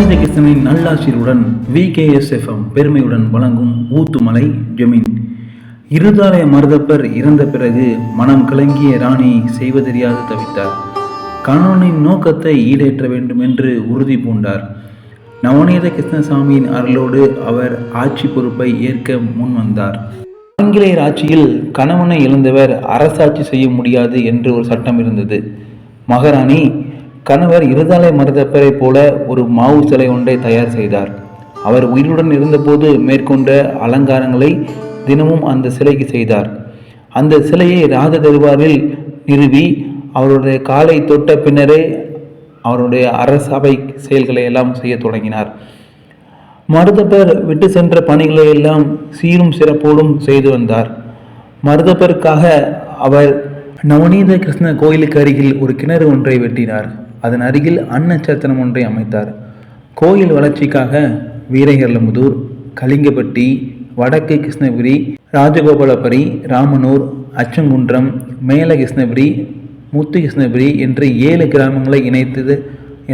நவநீத கிருஷ்ணனின் நல்லாசிரியருடன் VKSFM பெருமையுடன் வழங்கும் ஊத்துமலை ஜமீன். இருதாலய மருதப்பர் இறந்த பிறகு மனம் கலங்கிய ராணி செய்வதறியாது தவித்தார். கணவனின் நோக்கத்தை ஈடேற்ற வேண்டும் என்று உறுதி பூண்டார். நவநீத கிருஷ்ணசாமியின் அருளோடு அவர் ஆட்சி பொறுப்பை ஏற்க முன் வந்தார். ஆங்கிலேயர் ஆட்சியில் கணவனை இழந்தவர் அரசாட்சி செய்ய முடியாது என்று ஒரு சட்டம் இருந்தது. மகாராணி கணவர் இருதாலய மருதப்பரை போல ஒரு மாவு சிலை ஒன்றை தயார் செய்தார். அவர் உயிருடன் இருந்தபோது மேற்கொண்ட அலங்காரங்களை தினமும் அந்த சிலைக்கு செய்தார். அந்த சிலையை ராஜ தர்பாரில் நிறுவி அவருடைய காலை தொட்ட பின்னரே அவருடைய அரசபை செயல்களை எல்லாம் செய்ய தொடங்கினார். மருதப்பர் விட்டு சென்ற பணிகளை எல்லாம் சீரும் சிறப்போடும் செய்து வந்தார். மருதப்பருக்காக அவர் நவநீத கிருஷ்ண கோயிலுக்கு அருகில் ஒரு கிணறு ஒன்றை வெட்டினார். அதன் அருகில் அன்னச்சத்திரம் ஒன்றை அமைத்தார். கோயில் வளர்ச்சிக்காக வீரகர்லமுதூர், கலிங்கப்பட்டி, வடக்கு கிருஷ்ணகிரி, ராஜகோபாலபுரி, ராமனூர், அச்சங்குன்றம், மேல கிருஷ்ணகிரி, முத்து கிருஷ்ணகிரி என்று 7 கிராமங்களை இணைத்தது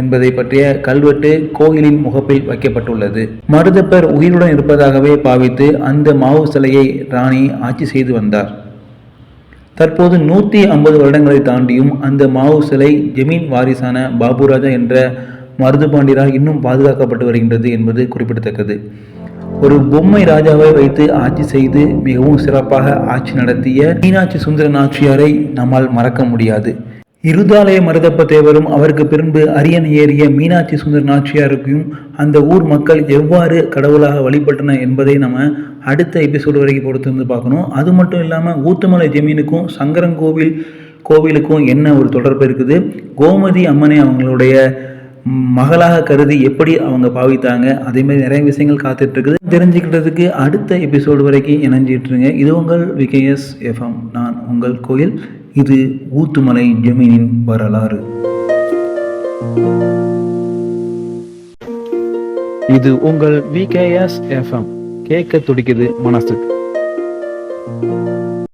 என்பதை பற்றிய கல்வெட்டு கோயிலின் முகப்பில் வைக்கப்பட்டுள்ளது. மருதப்பர் உயிருடன் இருப்பதாகவே பாவித்து அந்த மாவு சிலையை ராணி ஆட்சி செய்து வந்தார். தற்போது 150 வருடங்களை தாண்டியும் அந்த மாவு சிலை ஜமீன் வாரிசான பாபுராஜா என்ற மருதுபாண்டியரால் இன்னும் பாதுகாக்கப்பட்டு வருகின்றது என்பது குறிப்பிடத்தக்கது. ஒரு பொம்மை ராஜாவை வைத்து ஆட்சி செய்து மிகவும் சிறப்பாக ஆட்சி நடத்திய மீனாட்சி சுந்தர நாச்சியாரை நம்மால் மறக்க முடியாது. இருதாலய மருதப்ப தேவரும் அவருக்கு பின்பு அரியணை ஏறிய மீனாட்சி சுந்தர நாச்சியாருக்கும் அந்த ஊர் மக்கள் எவ்வாறு கடவுளாக வழிபட்டனர் என்பதை நம்ம அடுத்த எபிசோடு வரைக்கும் பொறுத்து பார்க்கணும். அது மட்டும் இல்லாமல் ஊத்துமலை ஜமீனுக்கும் சங்கரங்கோவில் கோவிலுக்கும் என்ன ஒரு தொடர்பு இருக்குது, கோமதி அம்மனை அவங்களுடைய மகளாக கருதி எப்படி அவங்க பாவித்தாங்க, அதேமாதிரி நிறைய விஷயங்கள் காத்துட்டு இருக்குது. தெரிஞ்சுக்கிட்டதுக்கு அடுத்த எபிசோடு வரைக்கும் இணைஞ்சிட்ருங்க. இது உங்கள் VKSFM. நான் உங்கள் கோயில். இது ஊத்துமலை ஜமீனின் வரலாறு. இது உங்கள் VKSFM. கேட்க துடிக்குது மனசுக்கு.